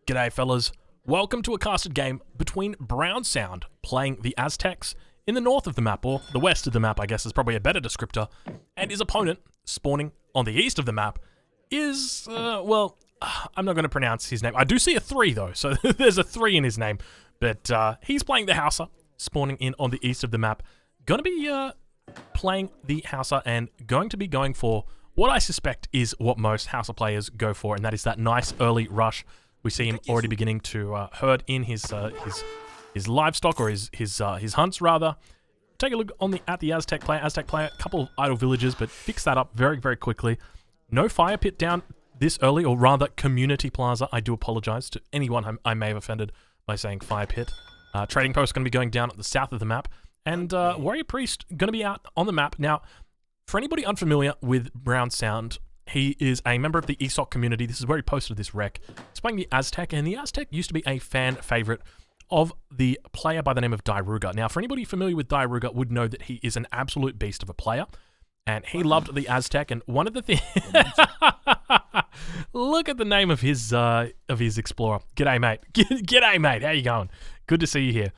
G'day fellas, welcome to a casted game between Brown Sound playing the Aztecs in the north of the map, or the west of the map I guess is probably a better descriptor, and his opponent, spawning on the east of the map, is, well, I'm not going to pronounce his name. I do see a 3 though, so there's a 3 in his name, but he's playing the Hausa, spawning in on the east of the map, going to be playing the Hausa and going to be going for what I suspect is what most Hausa players go for, and that is that nice early rush. We see him already beginning to herd in his livestock, or his hunts rather. Take a look at the Aztec player. A couple of idle villages, but fix that up very, very quickly. No fire pit down this early, or rather community plaza. I do apologize to anyone I may have offended by saying fire pit. Trading post going to be going down at the south of the map, and warrior priest going to be out on the map. Now, for anybody unfamiliar with Brown Sound, he is a member of the ESOC community. This is where he posted this rec. He's playing the Aztec, and the Aztec used to be a fan favorite of the player by the name of Diruga. Now, for anybody familiar with Diruga would know that he is an absolute beast of a player, and he loved the Aztec, and one of the things... Look at the name of his explorer. G'day, mate. G'day, mate. How you going? Good to see you here.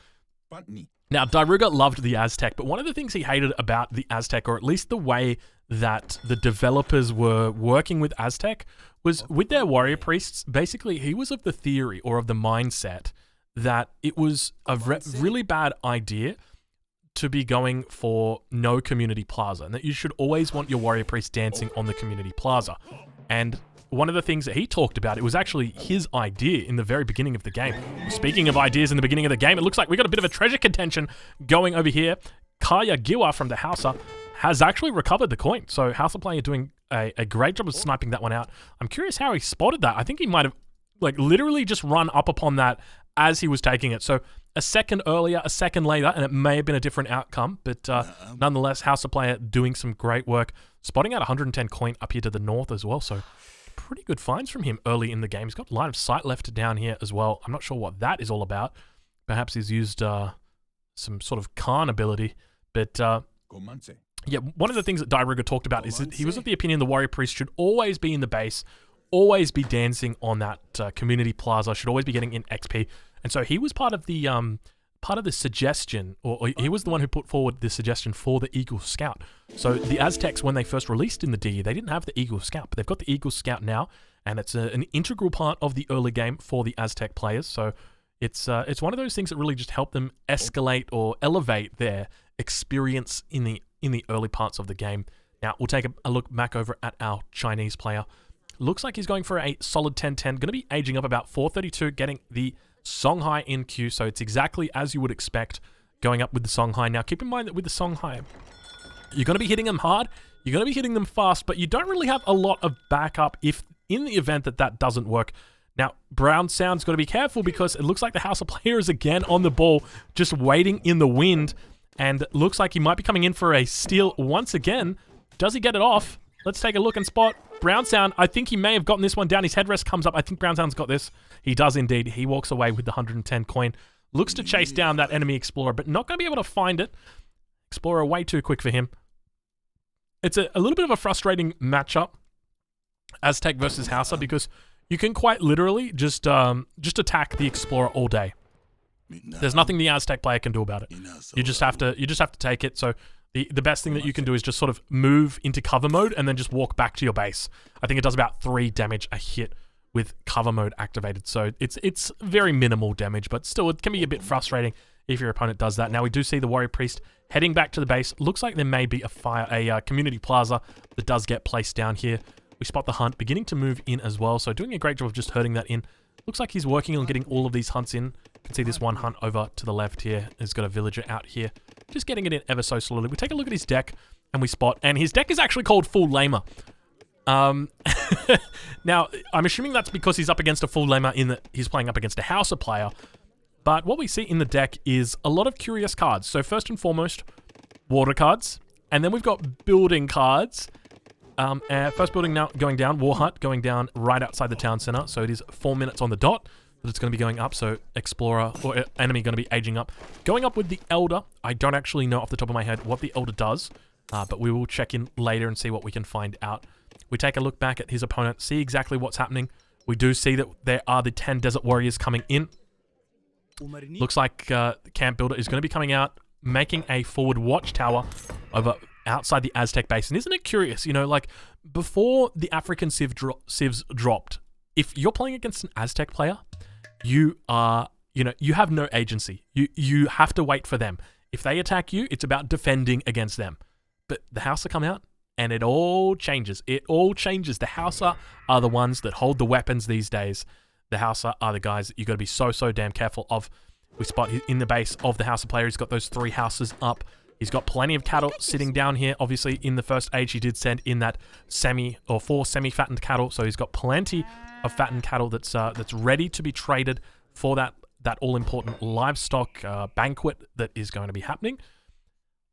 Now, Diruga loved the Aztec, but one of the things he hated about the Aztec, or at least the way that the developers were working with Aztec, was with their warrior priests. Basically, he was of the theory, or of the mindset, that it was a really bad idea to be going for no community plaza, and that you should always want your warrior priest dancing on the community plaza. And one of the things that he talked about, it was actually his idea in the very beginning of the game. Speaking of ideas in the beginning of the game, it looks like we got a bit of a treasure contention going over here. Kaya Giwa from the Hausa has actually recovered the coin. So Hausa player doing a great job of sniping that one out. I'm curious how he spotted that. I think he might have like literally just run up upon that as he was taking it. So a second earlier, a second later, and it may have been a different outcome, but nonetheless, Hausa player doing some great work, spotting out 110 coin up here to the north as well. So pretty good finds from him early in the game. He's got line of sight left down here as well. I'm not sure what that is all about. Perhaps he's used some sort of Khan ability, but yeah, one of the things that Diruga talked about is that he was of the opinion the warrior priest should always be in the base, always be dancing on that community plaza, should always be getting in XP, and so he was part of the suggestion, or he was the one who put forward the suggestion for the Eagle Scout. So the Aztecs, when they first released in the DE, they didn't have the Eagle Scout, but they've got the Eagle Scout now, and it's an integral part of the early game for the Aztec players. So it's one of those things that really just help them escalate or elevate their experience in the early parts of the game. Now we'll take a look back over at our Chinese player. Looks like he's going for a solid 10-10, going to be aging up about 432, getting the Songhai in queue, so it's exactly as you would expect going up with the Songhai. Now keep in mind that with the Songhai, you're going to be hitting them hard, you're going to be hitting them fast, but you don't really have a lot of backup if in the event that doesn't work. Now, Brown Sound's got to be careful because it looks like the Hausa player is again on the ball, just waiting in the wind, and it looks like he might be coming in for a steal once again. Does he get it off? Let's take a look and spot Brown Sound. I think he may have gotten this one down. His headrest comes up. I think Brown Sound's got this. He does indeed. He walks away with the 110 coin. Looks to chase down that enemy explorer, but not going to be able to find it. Explorer way too quick for him. It's a little bit of a frustrating matchup, Aztec versus Hausa, because you can quite literally just attack the explorer all day. There's nothing the Aztec player can do about it. You just have to take it. So the best thing that you can do is just sort of move into cover mode and then just walk back to your base. I think it does about 3 damage a hit with cover mode activated. So it's very minimal damage, but still it can be a bit frustrating if your opponent does that. Now we do see the warrior priest heading back to the base. Looks like there may be a community plaza that does get placed down here. We spot the hunt beginning to move in as well. So doing a great job of just herding that in. Looks like he's working on getting all of these hunts in. You can see this one hunt over to the left here has got a villager out here. Just getting it in ever so slowly. We take a look at his deck and we spot, and his deck is actually called Full Lamer. Now, I'm assuming that's because he's up against a Full Lamer in that he's playing up against a Hausa player. But what we see in the deck is a lot of curious cards. So first and foremost, water cards. And then we've got building cards. First building now going down, War Hut going down right outside the town center. So it is 4 minutes on the dot that it's going to be going up. So Explorer or enemy going to be aging up. Going up with the Elder. I don't actually know off the top of my head what the Elder does, but we will check in later and see what we can find out. We take a look back at his opponent, see exactly what's happening. We do see that there are the 10 Desert Warriors coming in. Looks like Camp Builder is going to be coming out, making a forward watchtower over outside the Aztec base. And isn't it curious, you know, like before the African civs dropped, if you're playing against an Aztec player, you are, you know, you have no agency. You have to wait for them. If they attack you, it's about defending against them. But the Hausa come out and it all changes. It all changes. The Hausa are the ones that hold the weapons these days. The Hausa are the guys that you got to be so damn careful of. We spot in the base of the Hausa player. He's got those 3 houses up. He's got plenty of cattle sitting down here. Obviously, in the first age, he did send in that 4 semi-fattened cattle. So he's got plenty of fattened cattle that's ready to be traded for that all-important livestock banquet that is going to be happening.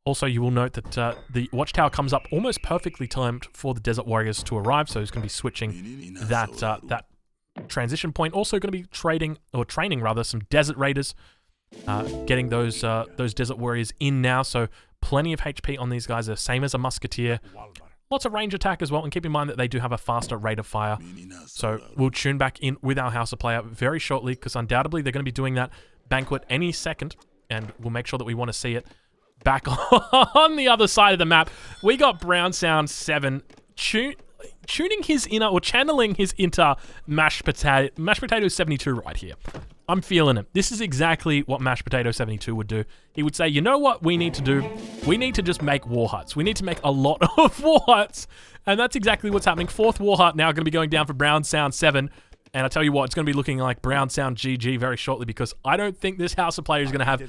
Also, you will note that the watchtower comes up almost perfectly timed for the Desert Warriors to arrive. So he's going to be switching that transition point. Also going to be training some Desert Raiders. Getting those Desert Warriors in now, so plenty of HP on these guys, the same as a Musketeer. Lots of range attack as well, and keep in mind that they do have a faster rate of fire. So we'll tune back in with our Hausa player very shortly, because undoubtedly they're going to be doing that banquet any second, and we'll make sure that we want to see it. Back on the other side of the map, we got Brown Sound 7 tuning his inner, or channeling his inner mashed potato 72 right here. I'm feeling it. This is exactly what Mashed Potato 72 would do. He would say, you know what we need to do? We need to just make war huts. We need to make a lot of war huts. And that's exactly what's happening. 4th war hut now going to be going down for Brown Sound 7. And I tell you what, it's going to be looking like Brown Sound GG very shortly, because I don't think this Hausa player is going to have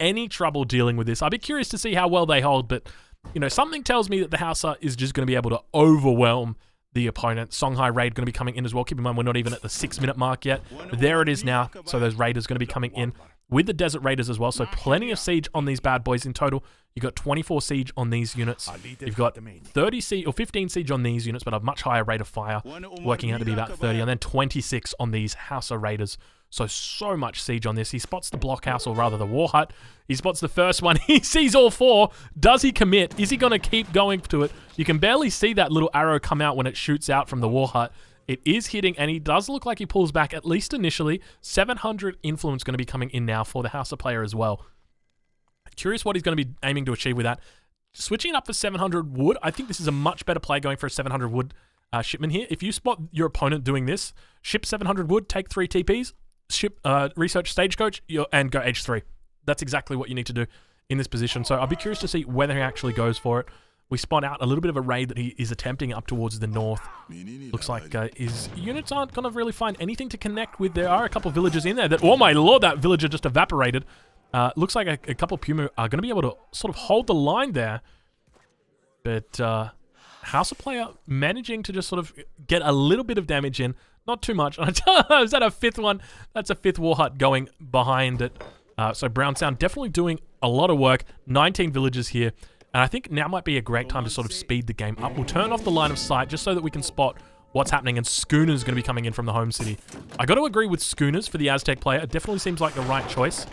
any trouble dealing with this. I'll be curious to see how well they hold, but you know, something tells me that the Hausa is just going to be able to overwhelm the opponent. Songhai Raid going to be coming in as well. Keep in mind, we're not even at the 6-minute mark yet. But there it is now. So those Raiders going to be coming in with the Desert Raiders as well. So plenty of siege on these bad boys in total. You've got 24 siege on these units. You've got 30 siege or 15 siege on these units, but a much higher rate of fire, working out to be about 30. And then 26 on these Hausa Raiders. So much siege on this. He spots the blockhouse, or rather the war hut. He spots the first one. He sees all 4. Does he commit? Is he going to keep going to it? You can barely see that little arrow come out when it shoots out from the war hut. It is hitting, and he does look like he pulls back, at least initially. 700 influence going to be coming in now for the Hausa player as well. Curious what he's going to be aiming to achieve with that. Switching it up for 700 wood. I think this is a much better play, going for a 700 wood shipment here. If you spot your opponent doing this, ship 700 wood, take 3 TPs, ship research stagecoach, and go H3. That's exactly what you need to do in this position. So I'll be curious to see whether he actually goes for it. We spot out a little bit of a raid that he is attempting up towards the north. Looks like his units aren't going to really find anything to connect with. There are a couple villages in there that, oh my lord, that villager just evaporated. Looks like a couple of Puma are going to be able to sort of hold the line there. But Hausa player managing to just sort of get a little bit of damage in. Not too much. Is that a 5th one? That's a 5th war hut going behind it. So Brown Sound definitely doing a lot of work. 19 villages here. And I think now might be a great time to sort of speed the game up. We'll turn off the line of sight just so that we can spot what's happening. And Schooners going to be coming in from the home city. I got to agree with Schooners for the Aztec player. It definitely seems like the right choice.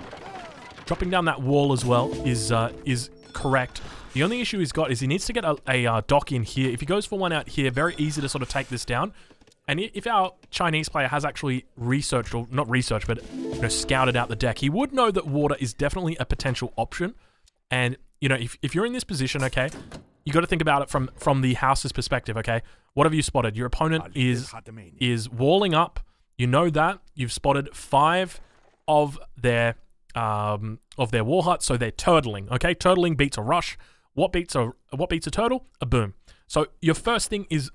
Dropping down that wall as well is correct. The only issue he's got is he needs to get a dock in here. If he goes for one out here, very easy to sort of take this down. And if our Chinese player has actually researched, or not researched, but scouted out the deck, he would know that water is definitely a potential option. And if you're in this position, okay, you got to think about it from the house's perspective, okay? What have you spotted? Your opponent is walling up. You know that. You've spotted 5 of their war huts, so they're turtling, okay? Turtling beats a rush. What beats a turtle? A boom. So your first thing is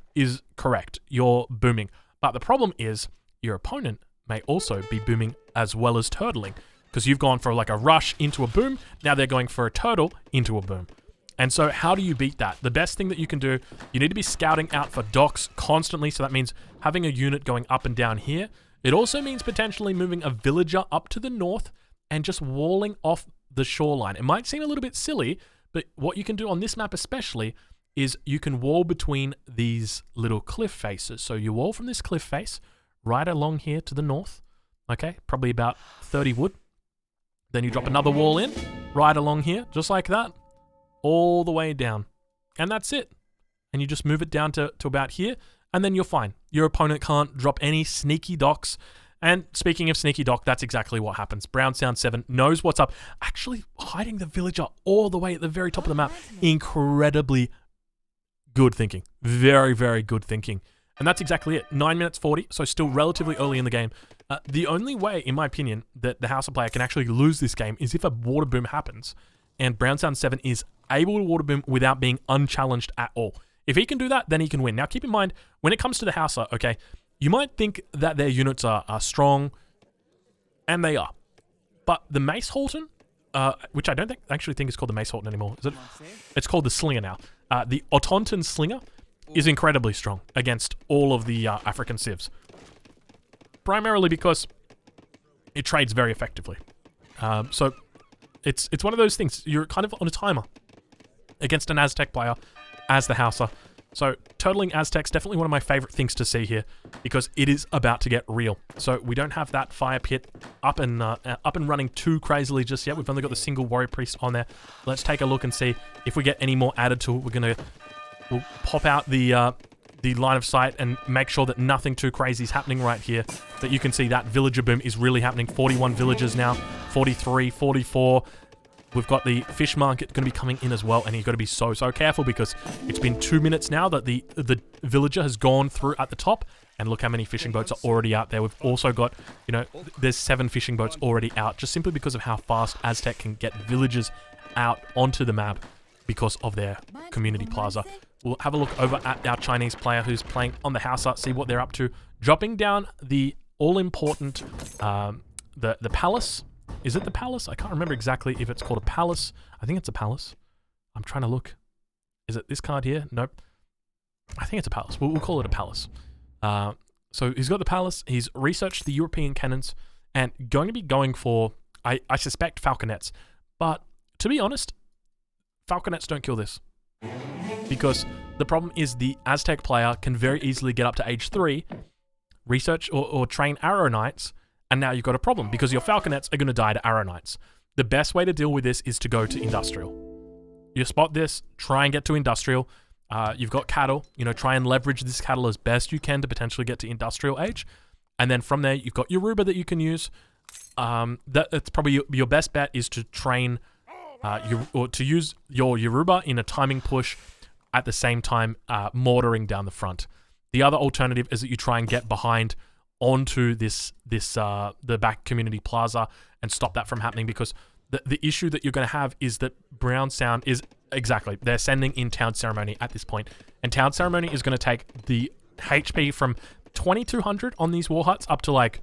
correct. You're booming. But the problem is your opponent may also be booming as well as turtling, because you've gone for like a rush into a boom. Now they're going for a turtle into a boom. And so how do you beat that? The best thing that you can do, you need to be scouting out for docks constantly. So that means having a unit going up and down here. It also means potentially moving a villager up to the north and just walling off the shoreline. It might seem a little bit silly, but what you can do on this map especially is you can wall between these little cliff faces. So you wall from this cliff face right along here to the north, okay? Probably about 30 wood. Then you drop another wall in right along here, just like that, all the way down. And that's it. And you just move it down to about here. and then you're fine. Your opponent can't drop any sneaky docks. And speaking of sneaky dock, that's exactly what happens. Brown Sound 7 knows what's up. Actually hiding the villager all the way at the very top of the map. Incredibly good thinking. Very, very good thinking. And that's exactly it. 9 minutes 40, so still relatively early in the game. The only way, in my opinion, that the Hausa player can actually lose this game is if a water boom happens. And Brown Sound 7 is able to water boom without being unchallenged at all. If he can do that, then he can win. Now, keep in mind, when it comes to the Hausa, okay, you might think that their units are strong, and they are. But the Mace Halton, which I don't actually think is called the Mace Halton anymore, is it? It's called the Slinger now. The Otontan Slinger is incredibly strong against all of the African civs. Primarily because it trades very effectively. So it's one of those things. You're kind of on a timer against an Aztec player as the Hausa. So totaling Aztec's definitely one of my favorite things to see here because it is about to get real. So we don't have that fire pit up and running too crazily just yet. We've only got the single warrior priest on there. Let's take a look and see if we get any more added to it. We'll pop out the line of sight and make sure that nothing too crazy is happening right here. That you can see that villager boom is really happening. 41 villagers now, 43, 44. We've got the fish market going to be coming in as well, and you've got to be so careful because it's been 2 minutes now that the villager has gone through at the top, and look how many fishing boats are already out there. We've also got, you know, there's 7 fishing boats already out just simply because of how fast Aztec can get villagers out onto the map because of their community plaza. We'll have a look over at our Chinese player who's playing on the Hausa, see what they're up to. Dropping down the all-important, the palace. Is it the palace? I can't remember exactly if it's called a palace. I think it's a palace. I'm trying to look. Is it this card here? Nope. I think it's a palace. We'll call it a palace. So he's got the palace. He's researched the European cannons and going to be going for, I suspect, falconets. But to be honest, falconets don't kill this. Because the problem is the Aztec player can very easily get up to age 3, research or train arrow knights, and now you've got a problem because your falconets are going to die to arrow knights. The best way to deal with this is to go to industrial. You spot this, try and get to industrial. You've got cattle, you know, try and leverage this cattle as best you can to potentially get to industrial age. And then from there, you've got Yoruba that you can use. That's probably your best bet is to train or to use your Yoruba in a timing push at the same time mortaring down the front. The other alternative is that you try and get behind onto the back community plaza and stop that from happening because the issue that you're going to have is that Brown Sound is exactly, they're sending in Town Ceremony at this point, and Town Ceremony is going to take the HP from 2200 on these war huts up to like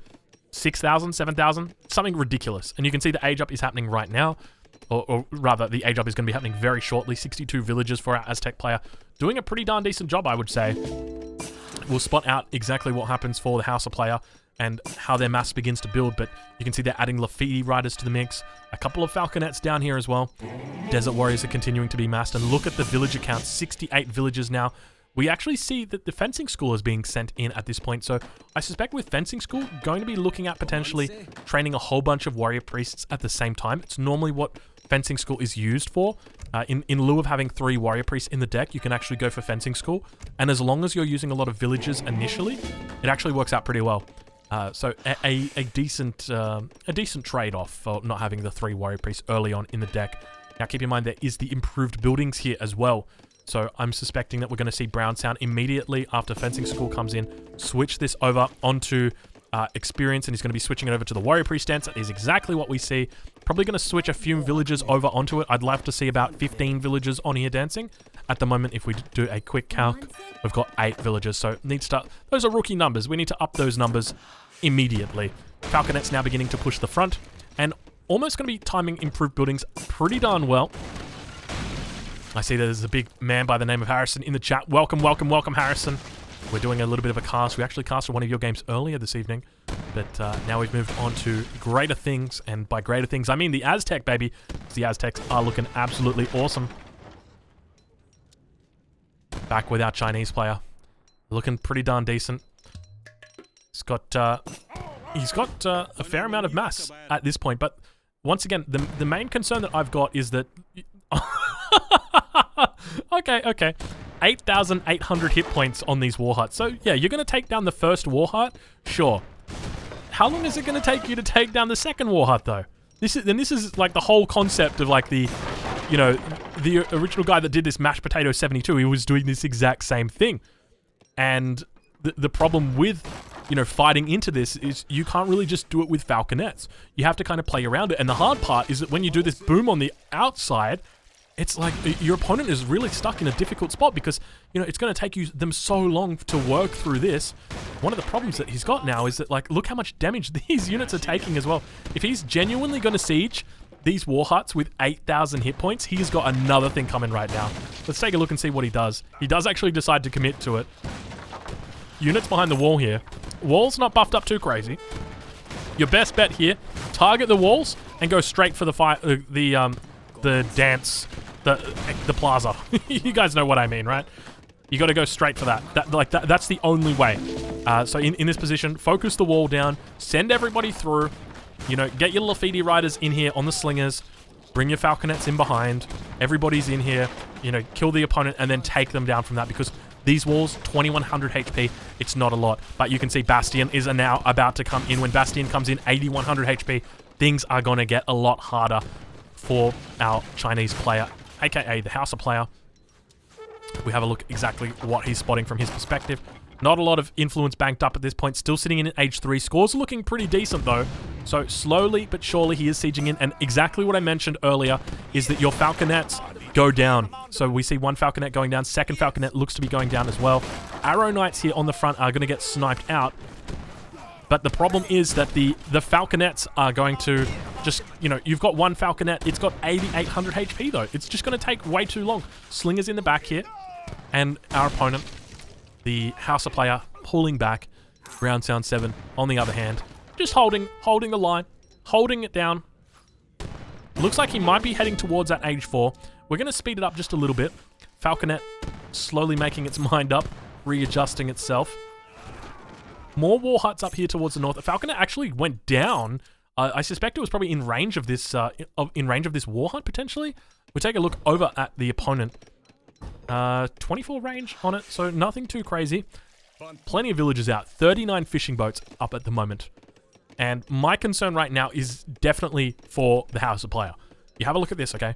6,000, 7,000, something ridiculous. And you can see the age up is happening right now, or rather the age up is going to be happening very shortly. 62 villagers for our Aztec player, doing a pretty darn decent job, I would say. We'll spot out exactly what happens for the Hausa player and how their mass begins to build, but you can see they're adding Lafiti riders to the mix. A couple of falconets down here as well. Desert warriors are continuing to be massed, and look at the villager count, 68 villagers now. We actually see that the fencing school is being sent in at this point, so I suspect with fencing school, going to be looking at potentially training a whole bunch of warrior priests at the same time. It's normally what fencing school is used for. In lieu of having 3 warrior priests in the deck, you can actually go for fencing school, and as long as you're using a lot of villagers initially, it actually works out pretty well. So a decent trade-off for not having the 3 warrior priests early on in the deck. Now keep in mind there is the improved buildings here as well. So I'm suspecting that we're going to see Brown Sound immediately after fencing school comes in, switch this over onto experience, and he's going to be switching it over to the warrior priest stance. That is exactly what we see. Probably going to switch a few villagers over onto it. I'd love to see about 15 villagers on here dancing. At the moment, if we do a quick calc, we've got 8 villagers. So need to start. Those are rookie numbers. We need to up those numbers immediately. Falconet's now beginning to push the front, and almost going to be timing improved buildings pretty darn well. I see that there's a big man by the name of Harrison in the chat. Welcome, welcome, welcome, Harrison. We're doing a little bit of a cast. We actually casted one of your games earlier this evening, but now we've moved on to greater things, and by greater things, I mean the Aztec, baby. The Aztecs are looking absolutely awesome. Back with our Chinese player. Looking pretty darn decent. He's got a fair amount of mass at this point, but once again, the main concern that I've got is that... Okay. 8,800 hit points on these war huts. So yeah, you're going to take down the first war hut, sure. How long is it going to take you to take down the second war hut though? This is like the whole concept of like the, you know, the original guy that did this Mashed Potato 72. He was doing this exact same thing, and the problem with, you know, fighting into this is you can't really just do it with falconets. You have to kind of play around it, and the hard part is that when you do this boom on the outside, it's like your opponent is really stuck in a difficult spot because, you know, it's going to take them so long to work through this. One of the problems that he's got now is that, like, look how much damage these units are taking as well. If he's genuinely going to siege these war huts with 8,000 hit points, he's got another thing coming right now. Let's take a look and see what he does. He does actually decide to commit to it. Units behind the wall here. Wall's not buffed up too crazy. Your best bet here, target the walls and go straight for the dance, the plaza. You guys know what I mean, right? You got to go straight for that. That's the only way. So in this position, focus the wall down, send everybody through. You know, get your Lafidi riders in here on the slingers, bring your falconets in behind. Everybody's in here. You know, kill the opponent and then take them down from that, because these walls, 2100 HP, it's not a lot. But you can see Bastion is now about to come in. When Bastion comes in, 8100 HP, things are going to get a lot harder for our Chinese player, aka the Hausa player. We have a look exactly what he's spotting from his perspective. Not a lot of influence banked up at this point. Still sitting in at age 3. Scores looking pretty decent though. So slowly but surely he is sieging in. And exactly what I mentioned earlier is that your falconets go down. So we see one falconet going down. Second falconet looks to be going down as well. Arrow Knights here on the front are going to get sniped out. But the problem is that the falconets are going to just, you know, you've got one falconet. It's got 8,800 HP though. It's just going to take way too long. Slingers in the back here. And our opponent, the Hausa player, pulling back. Round Sound 7, on the other hand, just holding the line, holding it down. Looks like he might be heading towards that age 4. We're going to speed it up just a little bit. Falconet slowly making its mind up, readjusting itself. More war huts up here towards the north. The falconet actually went down. I suspect it was probably in range of this war hut potentially. We take a look over at the opponent. 24 range on it, so nothing too crazy. Plenty of villagers out. 39 fishing boats up at the moment. And my concern right now is definitely for the Hausa player. You have a look at this, okay?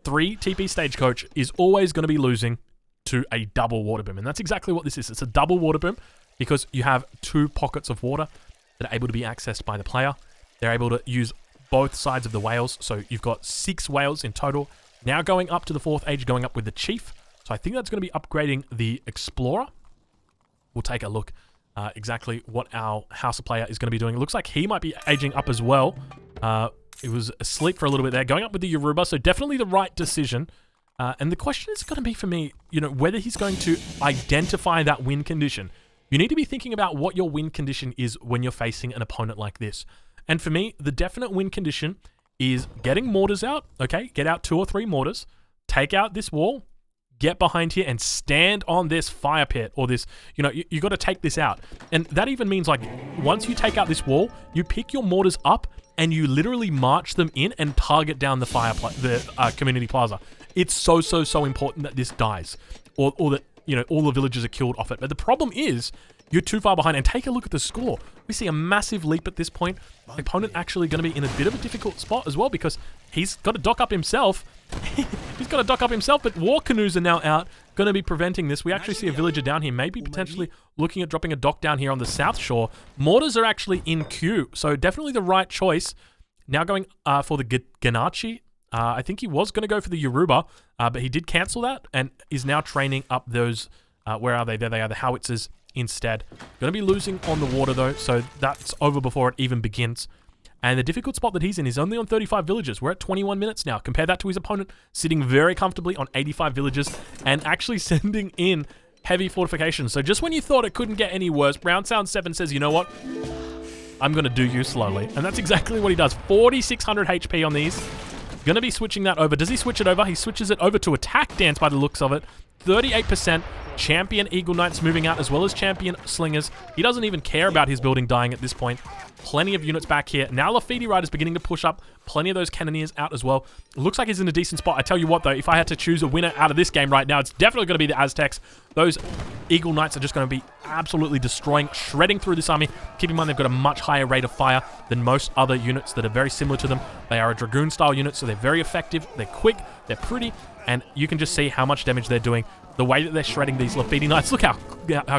3 TP Stagecoach is always going to be losing to a double water boom. And that's exactly what this is. It's a double water boom because you have 2 pockets of water that are able to be accessed by the player. They're able to use both sides of the whales. So you've got 6 whales in total. Now going up to the 4th age, going up with the chief. So I think that's going to be upgrading the Explorer. We'll take a look exactly what our Hausa player is going to be doing. It looks like he might be aging up as well. It was asleep for a little bit there. Going up with the Yoruba, so definitely the right decision. And the question is going to be for me, you know, whether he's going to identify that win condition. You need to be thinking about what your win condition is when you're facing an opponent like this. And for me, the definite win condition is getting mortars out, okay? Get out 2 or 3 mortars. Take out this wall. Get behind here and stand on this fire pit or this, you know, you got to take this out. And that even means, like, once you take out this wall, you pick your mortars up and you literally march them in and target down the community plaza. It's so important that this dies or that, you know, all the villagers are killed off it. But the problem is you're too far behind, and take a look at the score. We see a massive leap at this point. The opponent actually going to be in a bit of a difficult spot as well because he's got to dock up himself. He's got to dock up himself, but war canoes are now out, going to be preventing this. We actually see a villager down here, maybe potentially looking at dropping a dock down here on the south shore. Mortars are actually in queue, so definitely the right choice. Now going for the Ganachi. I think he was going to go for the Yoruba, but he did cancel that and is now training up those, where are they? There they are, the howitzers instead. Going to be losing on the water though, so that's over before it even begins. And the difficult spot that he's in is only on 35 villagers. We're at 21 minutes now. Compare that to his opponent, sitting very comfortably on 85 villagers and actually sending in heavy fortifications. So just when you thought it couldn't get any worse, Round Sound 7 says, you know what? I'm going to do you slowly. And that's exactly what he does. 4,600 HP on these. Going to be switching that over. Does he switch it over? He switches it over to Attack Dance by the looks of it. 38% champion Eagle Knights moving out as well as champion Slingers. He doesn't even care about his building dying at this point. Plenty of units back here. Now Lafidi Rider's beginning to push up. Plenty of those Cannoneers out as well. Looks like he's in a decent spot. I tell you what though, if I had to choose a winner out of this game right now, it's definitely going to be the Aztecs. Those Eagle Knights are just going to be absolutely destroying, shredding through this army. Keep in mind they've got a much higher rate of fire than most other units that are very similar to them. They are a Dragoon style unit, so they're very effective. They're quick, they're pretty, and you can just see how much damage they're doing. The way that they're shredding these Lafidi Knights, look how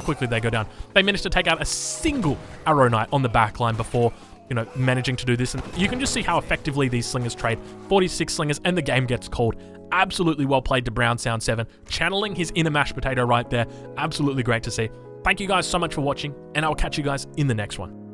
quickly they go down. They managed to take out a single Arrow Knight on the back line before, you know, managing to do this. And you can just see how effectively these Slingers trade. 46 Slingers, and the game gets called. Absolutely well played to Brown Sound 7. Channeling his inner mashed potato right there. Absolutely great to see. Thank you guys so much for watching, and I'll catch you guys in the next one.